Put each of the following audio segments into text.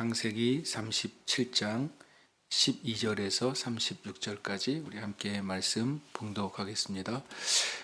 창세기 37장 12절에서 36절까지 우리 함께 말씀 봉독하겠습니다.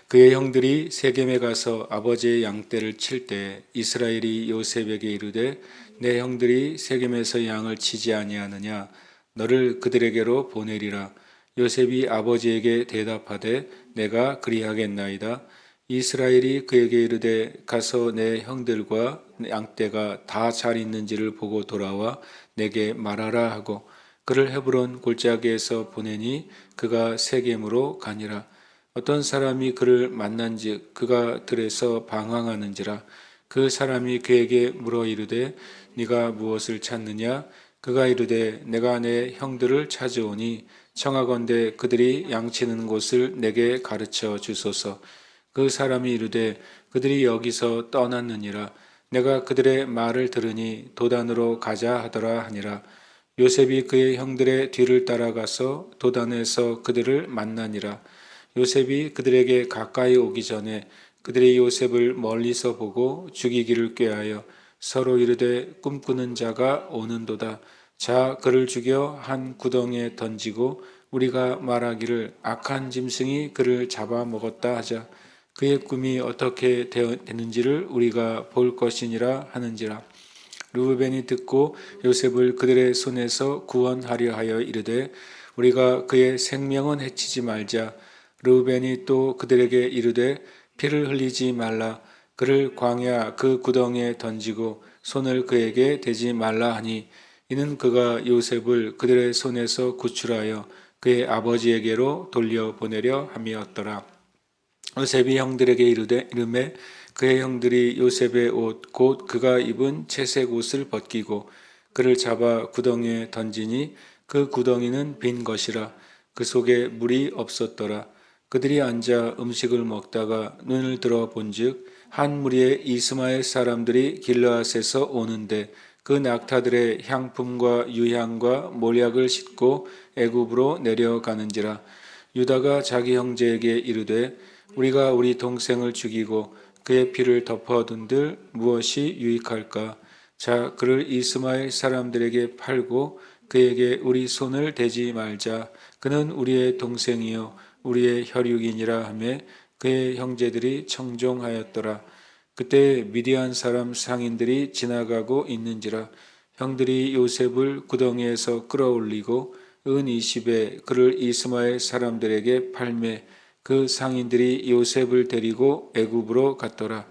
그의 형들이 세겜에 가서 아버지의 양떼를 칠 때 이스라엘이 요셉에게 이르되 내 형들이 세겜에서 양을 치지 아니하느냐 너를 그들에게로 보내리라. 요셉이 아버지에게 대답하되 내가 그리하겠나이다. 이스라엘이 그에게 이르되 가서 내 형들과 양떼가 다 잘 있는지를 보고 돌아와 내게 말하라 하고 그를 헤브론 골짜기에서 보내니 그가 세겜으로 가니라. 어떤 사람이 그를 만난즉 그가 들에서 방황하는지라. 그 사람이 그에게 물어 이르되 네가 무엇을 찾느냐. 그가 이르되 내가 내 형들을 찾아오니 청하건대 그들이 양치는 곳을 내게 가르쳐 주소서. 그 사람이 이르되 그들이 여기서 떠났느니라. 내가 그들의 말을 들으니 도단으로 가자 하더라 하니라. 요셉이 그의 형들의 뒤를 따라가서 도단에서 그들을 만나니라. 요셉이 그들에게 가까이 오기 전에 그들이 요셉을 멀리서 보고 죽이기를 꾀하여 서로 이르되 꿈꾸는 자가 오는도다. 자 그를 죽여 한 구덩이에 던지고 우리가 말하기를 악한 짐승이 그를 잡아먹었다 하자. 그의 꿈이 어떻게 되는지를 우리가 볼 것이니라 하는지라. 르우벤이 듣고 요셉을 그들의 손에서 구원하려 하여 이르되 우리가 그의 생명은 해치지 말자. 르우벤이 또 그들에게 이르되 피를 흘리지 말라. 그를 광야 그 구덩이에 던지고 손을 그에게 대지 말라 하니 이는 그가 요셉을 그들의 손에서 구출하여 그의 아버지에게로 돌려보내려 함이었더라. 요셉이 형들에게 이르매 그의 형들이 요셉의 옷 곧 그가 입은 채색 옷을 벗기고 그를 잡아 구덩이에 던지니 그 구덩이는 빈 것이라. 그 속에 물이 없었더라. 그들이 앉아 음식을 먹다가 눈을 들어 본즉 한 무리의 이스마엘 사람들이 길르앗에서 오는데 그 낙타들의 향품과 유향과 몰약을 싣고 애굽으로 내려가는지라. 유다가 자기 형제에게 이르되 우리가 우리 동생을 죽이고 그의 피를 덮어둔들 무엇이 유익할까? 자 그를 이스마엘 사람들에게 팔고 그에게 우리 손을 대지 말자. 그는 우리의 동생이요 우리의 혈육이니라 하며 그의 형제들이 청종하였더라. 그때 미디안 사람 상인들이 지나가고 있는지라. 형들이 요셉을 구덩이에서 끌어올리고 은 20에 그를 이스마엘 사람들에게 팔매 그 상인들이 요셉을 데리고 애굽으로 갔더라.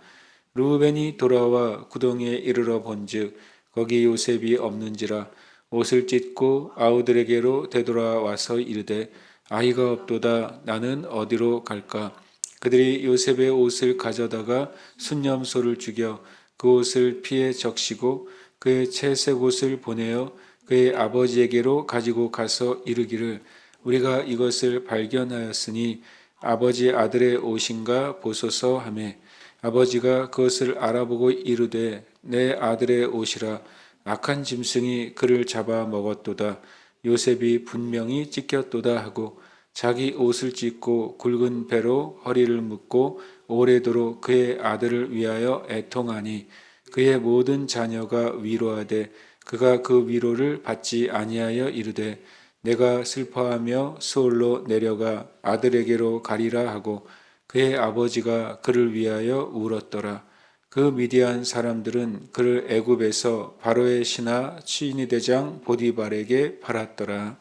르우벤이 돌아와 구덩이에 이르러 본즉 거기 요셉이 없는지라. 옷을 찢고 아우들에게로 되돌아와서 이르되 아이가 없도다. 나는 어디로 갈까? 그들이 요셉의 옷을 가져다가 순념소를 죽여 그 옷을 피에 적시고 그의 채색 옷을 보내어 그의 아버지에게로 가지고 가서 이르기를 우리가 이것을 발견하였으니 아버지 아들의 옷인가 보소서 하매 아버지가 그것을 알아보고 이르되 내 아들의 옷이라. 악한 짐승이 그를 잡아 먹었도다. 요셉이 분명히 찢겼도다 하고 자기 옷을 찢고 굵은 배로 허리를 묶고 오래도록 그의 아들을 위하여 애통하니 그의 모든 자녀가 위로하되 그가 그 위로를 받지 아니하여 이르되 내가 슬퍼하며 수올로 내려가 아들에게로 가리라 하고 그의 아버지가 그를 위하여 울었더라. 그 미디안 사람들은 그를 애굽에서 바로의 신하 추인의 대장 보디발에게 팔았더라.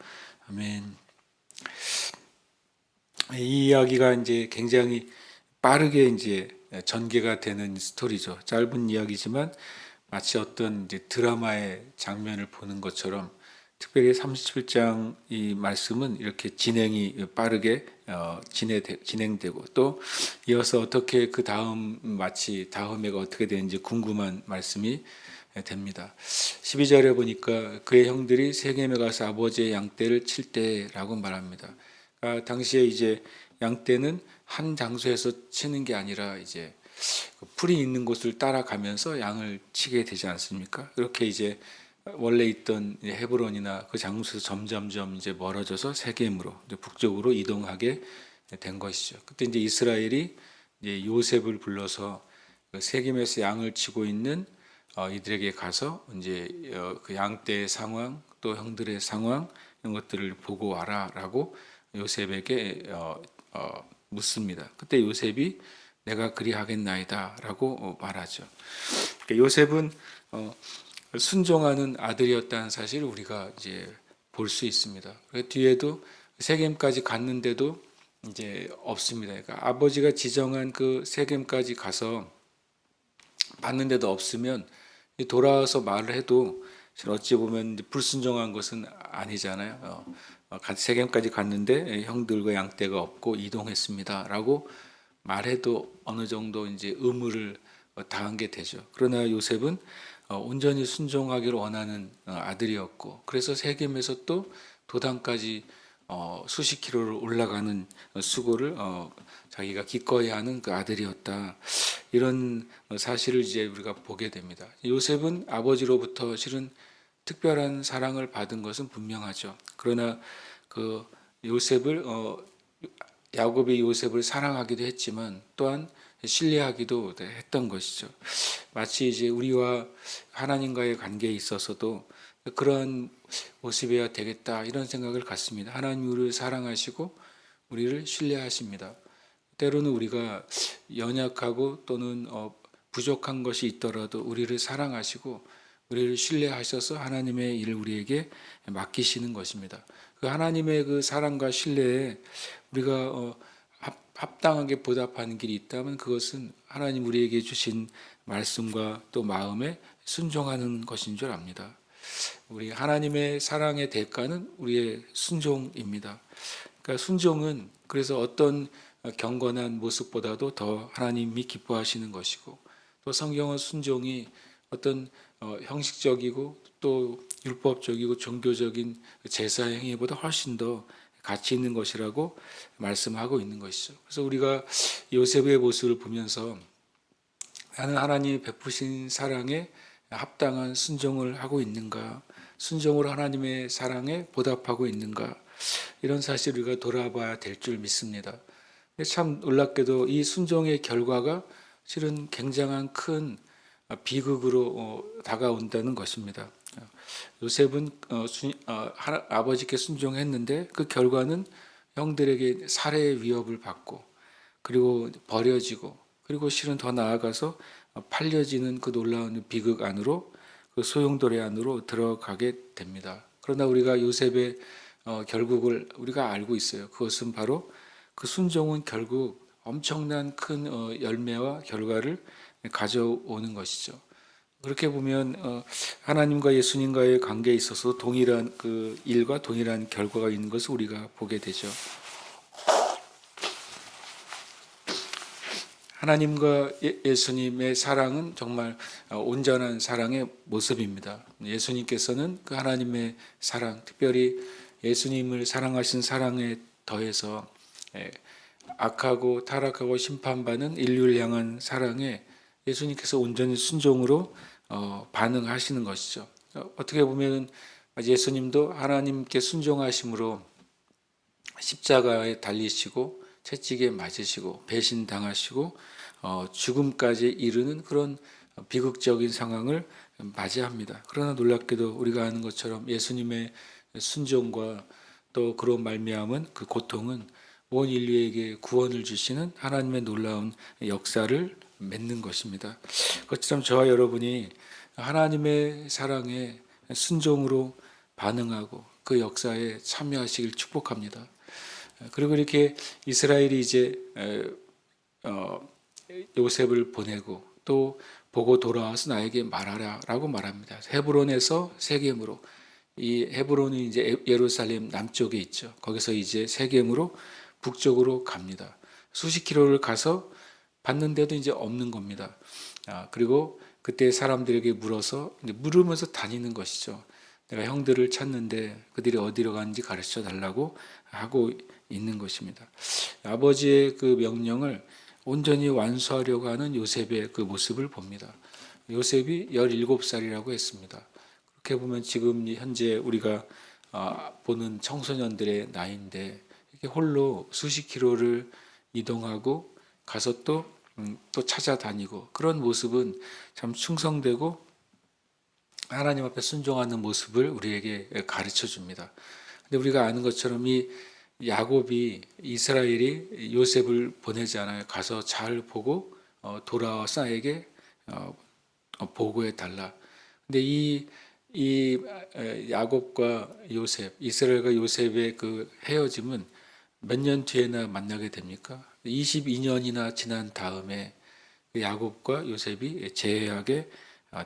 아멘. 이 이야기가 이제 굉장히 빠르게 이제 전개가 되는 스토리죠. 짧은 이야기지만 마치 어떤 이제 드라마의 장면을 보는 것처럼 특별히 37장 이 말씀은 이렇게 진행이 빠르게 진행되고 또 이어서 어떻게 그 다음 마치 다음에가 어떻게 되는지 궁금한 말씀이 됩니다. 12절에 보니까 그의 형들이 세겜에 가서 아버지의 양떼를 칠 때라고 말합니다. 당시에 이제 양떼는 한 장소에서 치는 게 아니라 이제 풀이 있는 곳을 따라가면서 양을 치게 되지 않습니까? 그렇게 이제 원래 있던 헤브론이나 그 장소에서 점점점 이제 멀어져서 세겜으로 북쪽으로 이동하게 된 것이죠. 그때 이제 이스라엘이 이제 요셉을 불러서 세겜에서 양을 치고 있는 이들에게 가서 이제 그 양떼의 상황 또 형들의 상황 이런 것들을 보고 와라라고 요셉에게 묻습니다. 그때 요셉이 내가 그리하겠나이다라고 말하죠. 그러니까 요셉은 순종하는 아들이었다는 사실을 우리가 이제 볼 수 있습니다. 뒤에도 세겜까지 갔는데도 이제 없습니다. 그러니까 아버지가 지정한 그 세겜까지 가서 봤는데도 없으면 돌아와서 말을 해도 어찌 보면 불순종한 것은 아니잖아요. 세겜까지 갔는데 형들과 양떼가 없고 이동했습니다라고 말해도 어느 정도 이제 의무를 다한 게 되죠. 그러나 요셉은 온전히 순종하기를 원하는 아들이었고, 그래서 세겜에서 또 도단까지 수십 킬로를 올라가는 수고를 자기가 기꺼이 하는 그 아들이었다. 이런 사실을 이제 우리가 보게 됩니다. 요셉은 아버지로부터 실은 특별한 사랑을 받은 것은 분명하죠. 그러나 그 요셉을 야곱이 요셉을 사랑하기도 했지만 또한 신뢰하기도 했던 것이죠. 마치 이제 우리와 하나님과의 관계에 있어서도 그런 모습이어야 되겠다 이런 생각을 갖습니다. 하나님 우리를 사랑하시고 우리를 신뢰하십니다. 때로는 우리가 연약하고 또는 부족한 것이 있더라도 우리를 사랑하시고 우리를 신뢰하셔서 하나님의 일을 우리에게 맡기시는 것입니다. 그 하나님의 그 사랑과 신뢰에 우리가 합당하게 보답하는 길이 있다면 그것은 하나님 우리에게 주신 말씀과 또 마음에 순종하는 것인 줄 압니다. 우리 하나님의 사랑의 대가는 우리의 순종입니다. 그러니까 순종은 그래서 어떤 경건한 모습보다도 더 하나님이 기뻐하시는 것이고, 또 성경은 순종이 어떤 형식적이고 또 율법적이고 종교적인 제사 행위보다 훨씬 더 가치 있는 것이라고 말씀하고 있는 것이죠. 그래서 우리가 요셉의 모습을 보면서 나는 하나님이 베푸신 사랑에 합당한 순종을 하고 있는가, 순종으로 하나님의 사랑에 보답하고 있는가, 이런 사실을 우리가 돌아봐야 될 줄 믿습니다. 참 놀랍게도 이 순종의 결과가 실은 굉장한 큰 비극으로 다가온다는 것입니다. 요셉은 아버지께 순종했는데 그 결과는 형들에게 살해의 위협을 받고 그리고 버려지고 그리고 실은 더 나아가서 팔려지는 그 놀라운 비극 안으로, 그 소용돌이 안으로 들어가게 됩니다. 그러나 우리가 요셉의 결국을 우리가 알고 있어요. 그것은 바로 그 순종은 결국 엄청난 큰 열매와 결과를 가져오는 것이죠. 그렇게 보면 하나님과 예수님과의 관계에 있어서 동일한 그 일과 동일한 결과가 있는 것을 우리가 보게 되죠. 하나님과 예수님의 사랑은 정말 온전한 사랑의 모습입니다. 예수님께서는 그 하나님의 사랑, 특별히 예수님을 사랑하신 사랑에 더해서 악하고 타락하고 심판받는 인류를 향한 사랑에 예수님께서 온전히 순종으로 반응하시는 것이죠. 어떻게 보면 예수님도 하나님께 순종하심으로 십자가에 달리시고 채찍에 맞으시고 배신당하시고 죽음까지 이르는 그런 비극적인 상황을 맞이합니다. 그러나 놀랍게도 우리가 아는 것처럼 예수님의 순종과 또 그런 말미암은 그 고통은 온 인류에게 구원을 주시는 하나님의 놀라운 역사를 맺는 것입니다. 그것처럼 저와 여러분이 하나님의 사랑에 순종으로 반응하고 그 역사에 참여하시길 축복합니다. 그리고 이렇게 이스라엘이 이제 요셉을 보내고 또 보고 돌아와서 나에게 말하라라고 말합니다. 헤브론에서 세겜으로, 이 헤브론이 이제 예루살렘 남쪽에 있죠. 거기서 이제 세겜으로 북쪽으로 갑니다. 수십 킬로를 가서 봤는데도 이제 없는 겁니다. 그리고 그때 사람들에게 물어서 이제 물으면서 다니는 것이죠. 내가 형들을 찾는데 그들이 어디로 가는지 가르쳐 달라고 하고 있는 것입니다. 아버지의 그 명령을 온전히 완수하려고 하는 요셉의 그 모습을 봅니다. 요셉이 17살이라고 했습니다. 그렇게 보면 지금 현재 우리가 보는 청소년들의 나이인데 이렇게 홀로 수십 킬로를 이동하고 가서 또 찾아다니고 그런 모습은 참 충성되고 하나님 앞에 순종하는 모습을 우리에게 가르쳐 줍니다. 근데 우리가 아는 것처럼 이 야곱이 이스라엘이 요셉을 보내잖아요. 가서 잘 보고 돌아와서 나에게 보고해 달라. 근데 이 야곱과 요셉, 이스라엘과 요셉의 그 헤어짐은 몇 년 뒤에나 만나게 됩니까? 22년이나 지난 다음에 야곱과 요셉이 재회하게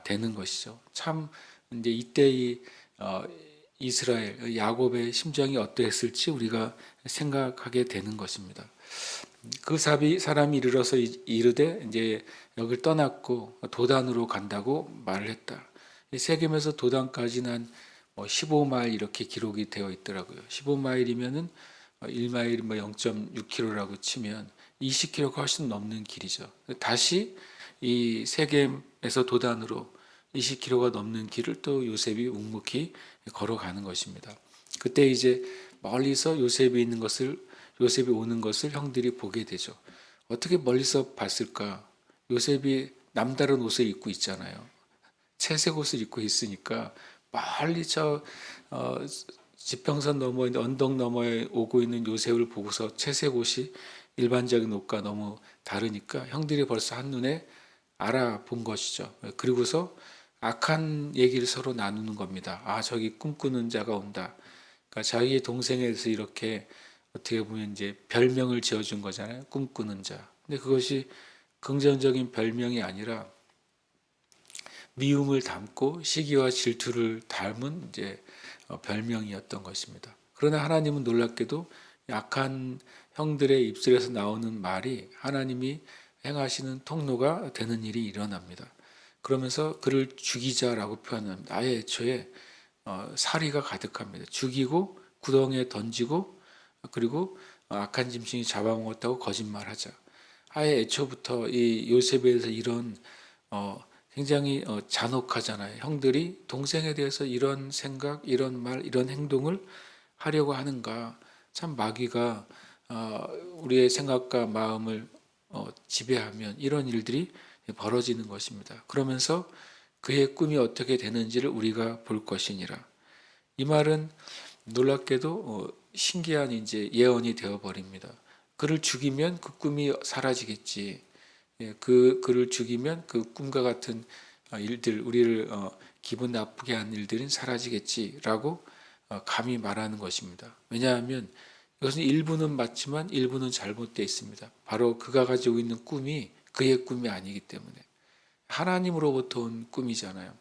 되는 것이죠. 참 이제 이때 이 이스라엘 야곱의 심정이 어떠했을지 우리가 생각하게 되는 것입니다. 그 사람이 이르러서 이르되 이제 여기를 떠났고 도단으로 간다고 말을 했다. 세겜에서 도단까지는 한 15마일 이렇게 기록이 되어 있더라고요. 15마일이면은 1마일이 0.6km라고 치면 20km가 훨씬 넘는 길이죠. 다시 이 세겜에서 도단으로 20km가 넘는 길을 또 요셉이 묵묵히 걸어가는 것입니다. 그때 이제 멀리서 요셉이 오는 것을 형들이 보게 되죠. 어떻게 멀리서 봤을까? 요셉이 남다른 옷을 입고 있잖아요. 채색 옷을 입고 있으니까 멀리 저 지평선 너머에 언덕 너머에 오고 있는 요셉을 보고서 채색 옷이 일반적인 옷과 너무 다르니까 형들이 벌써 한눈에 알아본 것이죠. 그리고서 악한 얘기를 서로 나누는 겁니다. 아, 저기 꿈꾸는 자가 온다. 그러니까 자기의 동생에 대해서 이렇게 어떻게 보면 이제 별명을 지어준 거잖아요. 꿈꾸는 자. 근데 그것이 긍정적인 별명이 아니라 미움을 담고 시기와 질투를 닮은 이제 별명이었던 것입니다. 그러나 하나님은 놀랍게도 약한 형들의 입술에서 나오는 말이 하나님이 행하시는 통로가 되는 일이 일어납니다. 그러면서 그를 죽이자라고 표현합니다. 아예 애초에 사리가 가득합니다. 죽이고 구덩이에 던지고 그리고 악한 짐승이 잡아먹었다고 거짓말하자. 아예 애초부터 이 요셉에 대해서 이런 굉장히 잔혹하잖아요. 형들이 동생에 대해서 이런 생각, 이런 말, 이런 행동을 하려고 하는가. 참 마귀가 우리의 생각과 마음을 지배하면 이런 일들이 벌어지는 것입니다. 그러면서 그의 꿈이 어떻게 되는지를 우리가 볼 것이니라. 이 말은 놀랍게도 신기한 이제 예언이 되어 버립니다. 그를 죽이면 그 꿈이 사라지겠지. 그를 죽이면 그 꿈과 같은 일들, 우리를 기분 나쁘게 한 일들은 사라지겠지라고 감히 말하는 것입니다. 왜냐하면 이것은 일부는 맞지만 일부는 잘못되어 있습니다. 바로 그가 가지고 있는 꿈이 그의 꿈이 아니기 때문에 하나님으로부터 온 꿈이잖아요.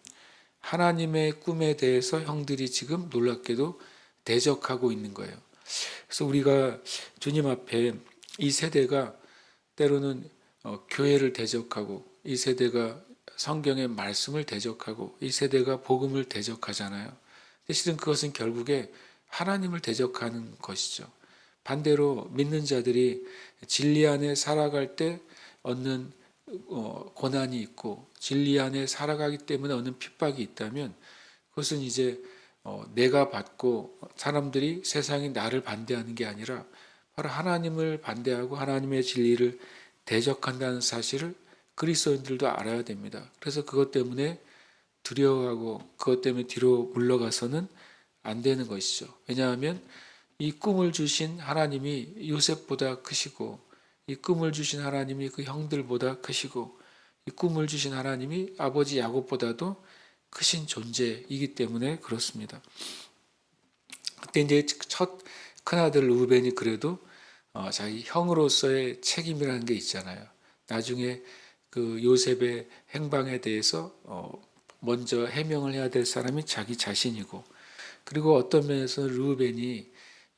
하나님의 꿈에 대해서 형들이 지금 놀랍게도 대적하고 있는 거예요. 그래서 우리가 주님 앞에 이 세대가 때로는 교회를 대적하고 이 세대가 성경의 말씀을 대적하고 이 세대가 복음을 대적하잖아요. 실은 그것은 결국에 하나님을 대적하는 것이죠. 반대로 믿는 자들이 진리 안에 살아갈 때 얻는 고난이 있고 진리 안에 살아가기 때문에 얻는 핍박이 있다면 그것은 이제 내가 받고 사람들이 세상이 나를 반대하는 게 아니라 바로 하나님을 반대하고 하나님의 진리를 대적한다는 사실을 그리스도인들도 알아야 됩니다. 그래서 그것 때문에 두려워하고 그것 때문에 뒤로 물러가서는 안 되는 것이죠. 왜냐하면 이 꿈을 주신 하나님이 요셉보다 크시고 이 꿈을 주신 하나님이 그 형들보다 크시고 이 꿈을 주신 하나님이 아버지 야곱보다도 크신 존재이기 때문에 그렇습니다. 그때 이제 첫 큰아들 루벤이 그래도 자기 형으로서의 책임이라는 게 있잖아요. 나중에 그 요셉의 행방에 대해서 먼저 해명을 해야 될 사람이 자기 자신이고 그리고 어떤 면에서 루벤이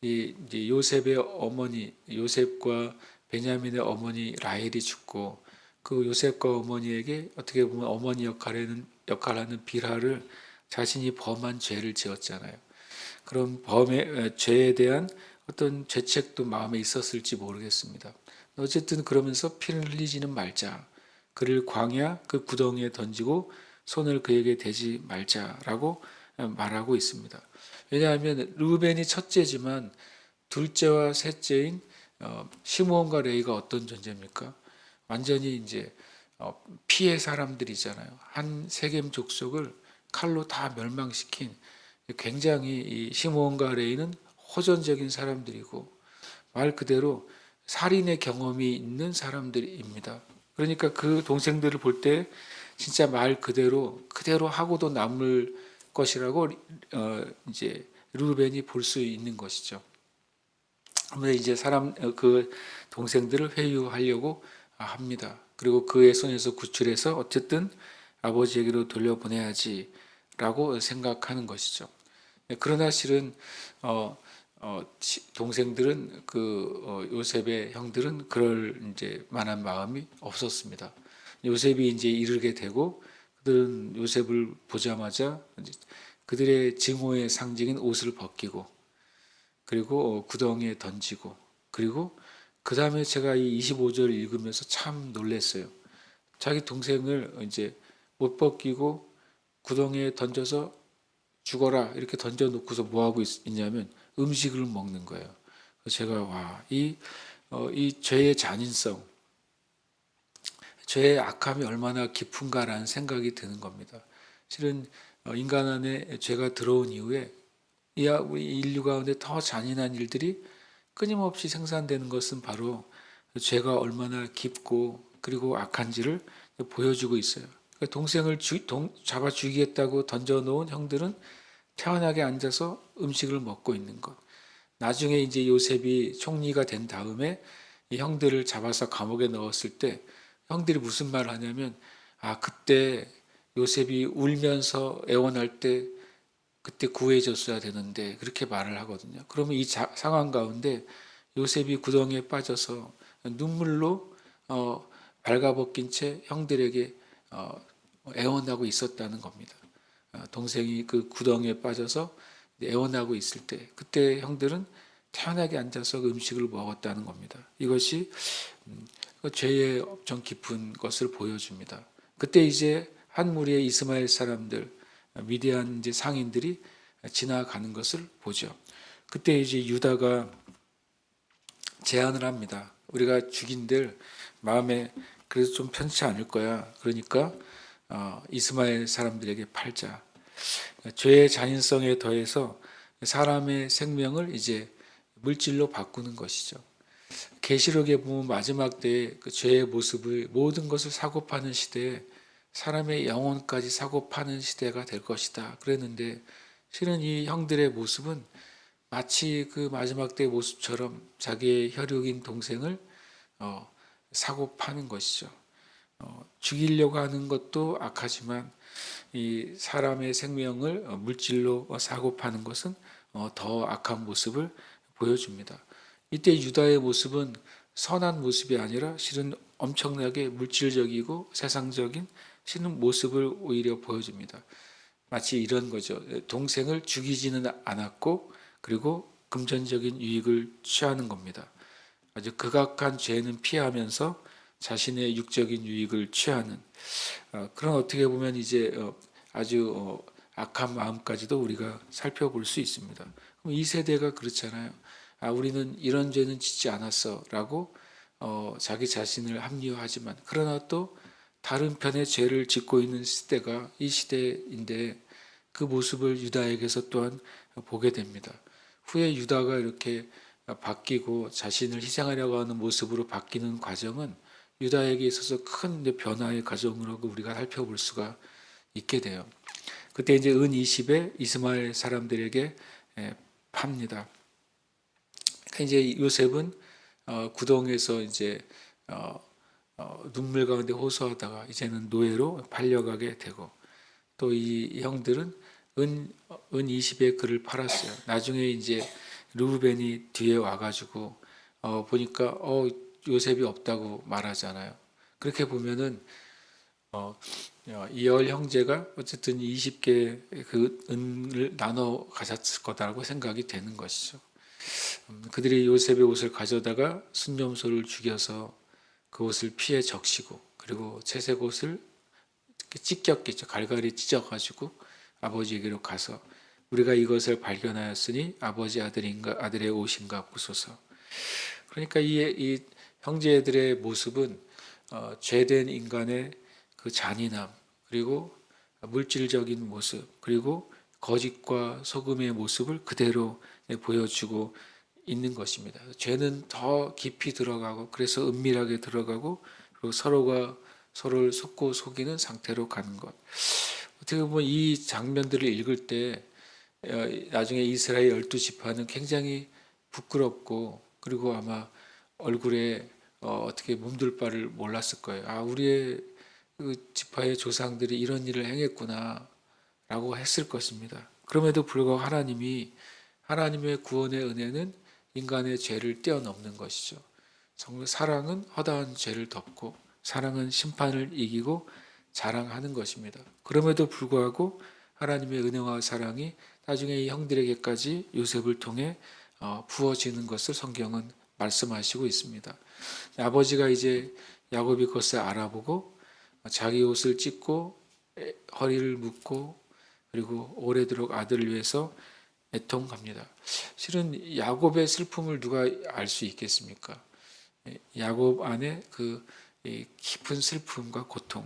이제 요셉의 어머니 요셉과 베냐민의 어머니 라헬이 죽고 그 요셉과 어머니에게 어떻게 보면 어머니 역할을 하는 빌하를 자신이 범한 죄를 지었잖아요. 그런 죄에 대한 어떤 죄책도 마음에 있었을지 모르겠습니다. 어쨌든 그러면서 피를 흘리지는 말자. 그를 광야 그 구덩이에 던지고 손을 그에게 대지 말자라고 말하고 있습니다. 왜냐하면 루벤이 첫째지만 둘째와 셋째인 시므온과 레위가 어떤 존재입니까? 완전히 이제 피해 사람들이잖아요. 한 세겜 족속을 칼로 다 멸망시킨 굉장히 이 시몬과 레위는 호전적인 사람들이고 말 그대로 살인의 경험이 있는 사람들입니다. 그러니까 그 동생들을 볼 때 진짜 말 그대로 하고도 남을 것이라고 이제 루벤이 볼 수 있는 것이죠. 그런데 이제 그 동생들을 회유하려고 합니다. 그리고 그의 손에서 구출해서 어쨌든 아버지에게로 돌려보내야지라고 생각하는 것이죠. 그러나 실은 동생들은 요셉의 형들은 그럴 이제 만한 마음이 없었습니다. 요셉이 이제 이르게 되고 그들은 요셉을 보자마자 그들의 증오의 상징인 옷을 벗기고 그리고 구덩이에 던지고 그리고 그 다음에 제가 이 25절 읽으면서 참 놀랐어요. 자기 동생을 이제 옷 벗기고 구덩이에 던져서 죽어라 이렇게 던져놓고서 뭐 하고 있냐면 음식을 먹는 거예요. 제가 이 죄의 잔인성, 죄의 악함이 얼마나 깊은가라는 생각이 드는 겁니다. 실은 인간 안에 죄가 들어온 이후에 우리 인류 가운데 더 잔인한 일들이 끊임없이 생산되는 것은 바로 죄가 얼마나 깊고 그리고 악한지를 보여주고 있어요. 동생을 잡아 죽이겠다고 던져놓은 형들은 태연하게 앉아서 음식을 먹고 있는 것. 나중에 이제 요셉이 총리가 된 다음에 이 형들을 잡아서 감옥에 넣었을 때 형들이 무슨 말을 하냐면 그때 요셉이 울면서 애원할 때 그때 구해줬어야 되는데 그렇게 말을 하거든요. 그러면 이 상황 가운데 요셉이 구덩이에 빠져서 눈물로 발가벗긴 채 형들에게 애원하고 있었다는 겁니다. 동생이 그 구덩이에 빠져서 애원하고 있을 때 그때 형들은 태연하게 앉아서 그 음식을 먹었다는 겁니다. 이것이 죄의 엄청 깊은 것을 보여줍니다. 그때 이제 한 무리의 이스마엘 사람들 미디안 이제 상인들이 지나가는 것을 보죠. 그때 이제 유다가 제안을 합니다. 우리가 죽인들 마음에 그래도 좀 편치 않을 거야. 그러니까 이스마엘 사람들에게 팔자. 죄의 잔인성에 더해서 사람의 생명을 이제 물질로 바꾸는 것이죠. 계시록에 보면 마지막 때에 그 죄의 모습을 모든 것을 사고 파는 시대에 사람의 영혼까지 사고 파는 시대가 될 것이다. 그랬는데 실은 이 형들의 모습은 마치 그 마지막 때의 모습처럼 자기의 혈육인 동생을 사고 파는 것이죠. 죽이려고 하는 것도 악하지만 이 사람의 생명을 물질로 사고 파는 것은 더 악한 모습을 보여줍니다. 이때 유다의 모습은 선한 모습이 아니라 실은 엄청나게 물질적이고 세상적인 실은 모습을 오히려 보여줍니다. 마치 이런 거죠. 동생을 죽이지는 않았고 그리고 금전적인 유익을 취하는 겁니다. 아주 극악한 죄는 피하면서 자신의 육적인 유익을 취하는 그런 어떻게 보면 이제 아주 악한 마음까지도 우리가 살펴볼 수 있습니다. 그럼 이 세대가 그렇잖아요. 우리는 이런 죄는 짓지 않았어라고 자기 자신을 합리화하지만 그러나 또 다른 편의 죄를 짓고 있는 시대가 이 시대인데 그 모습을 유다에게서 또한 보게 됩니다. 후에 유다가 이렇게 바뀌고 자신을 희생하려고 하는 모습으로 바뀌는 과정은 유다에게 있어서 큰 변화의 과정으로 우리가 살펴볼 수가 있게 돼요. 그때 이제 은 20에 이스마엘 사람들에게 팝니다. 이제 요셉은 구덩이에서 이제 눈물 가운데 호소하다가 이제는 노예로 팔려가게 되고 또 이 형들은 은 20에 그를 팔았어요. 나중에 이제 르우벤이 뒤에 와가지고 보니까 요셉이 없다고 말하잖아요. 그렇게 보면은 이 열 형제가 어쨌든 20개 그 은을 나눠 가졌을 거다라고 생각이 되는 것이죠. 그들이 요셉의 옷을 가져다가 순념소를 죽여서 그 옷을 피에 적시고 그리고 채색 옷을 찢겼겠죠. 갈갈이 찢어가지고 아버지에게로 가서 우리가 이것을 발견하였으니 아버지 아들의 옷인가 보소서. 그러니까 이 형제들의 모습은 죄된 인간의 그 잔인함 그리고 물질적인 모습 그리고 거짓과 속음의 모습을 그대로 보여주고 있는 것입니다. 죄는 더 깊이 들어가고 그래서 은밀하게 들어가고 그리고 서로가 서로를 속고 속이는 상태로 가는 것. 어떻게 보면 이 장면들을 읽을 때 나중에 이스라엘 12지파는 굉장히 부끄럽고 그리고 아마 얼굴에 어떻게 몸둘 바를 몰랐을 거예요. 아, 우리의 그 지파의 조상들이 이런 일을 행했구나 라고 했을 것입니다. 그럼에도 불구하고 하나님의 구원의 은혜는 인간의 죄를 뛰어넘는 것이죠. 정말 사랑은 허다한 죄를 덮고 사랑은 심판을 이기고 자랑하는 것입니다. 그럼에도 불구하고 하나님의 은혜와 사랑이 나중에 이 형들에게까지 요셉을 통해 부어지는 것을 성경은 말씀하시고 있습니다. 아버지가 이제 야곱이 그것을 알아보고 자기 옷을 찢고 허리를 묶고 그리고 오래도록 아들을 위해서 애통합니다. 실은 야곱의 슬픔을 누가 알 수 있겠습니까? 야곱 안에 그 깊은 슬픔과 고통.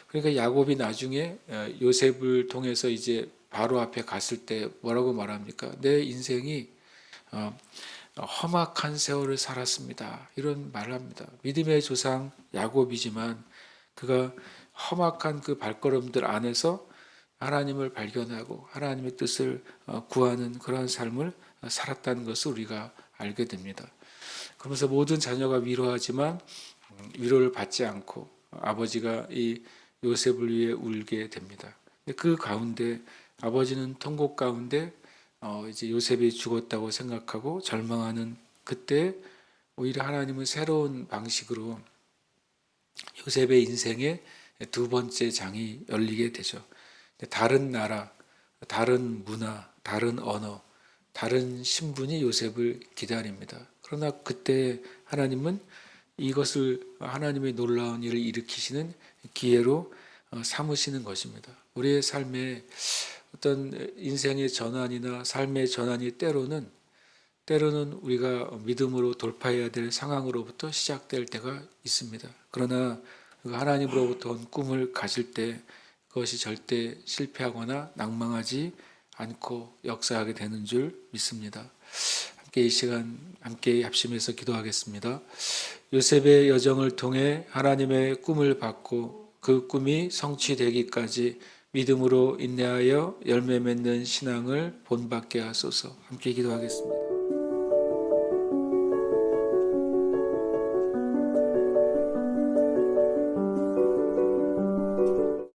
그러니까 야곱이 나중에 요셉을 통해서 이제 바로 앞에 갔을 때 뭐라고 말합니까? 내 인생이 험악한 세월을 살았습니다. 이런 말을 합니다. 믿음의 조상 야곱이지만 그가 험악한 그 발걸음들 안에서 하나님을 발견하고 하나님의 뜻을 구하는 그런 삶을 살았다는 것을 우리가 알게 됩니다. 그러면서 모든 자녀가 위로하지만 위로를 받지 않고 아버지가 이 요셉을 위해 울게 됩니다. 그 가운데 아버지는 통곡 가운데 이제 요셉이 죽었다고 생각하고 절망하는 그때 오히려 하나님은 새로운 방식으로 요셉의 인생에 두 번째 장이 열리게 되죠. 다른 나라, 다른 문화, 다른 언어, 다른 신분이 요셉을 기다립니다. 그러나 그때 하나님은 이것을 하나님의 놀라운 일을 일으키시는 기회로 삼으시는 것입니다. 우리의 삶에 어떤 인생의 전환이나 삶의 전환이 때로는 우리가 믿음으로 돌파해야 될 상황으로부터 시작될 때가 있습니다. 그러나 하나님으로부터 온 꿈을 가질 때 그것이 절대 실패하거나 낭망하지 않고 역사하게 되는 줄 믿습니다. 함께 이 시간 함께 합심해서 기도하겠습니다. 요셉의 여정을 통해 하나님의 꿈을 받고 그 꿈이 성취되기까지 믿음으로 인내하여 열매 맺는 신앙을 본받게 하소서. 함께 기도하겠습니다.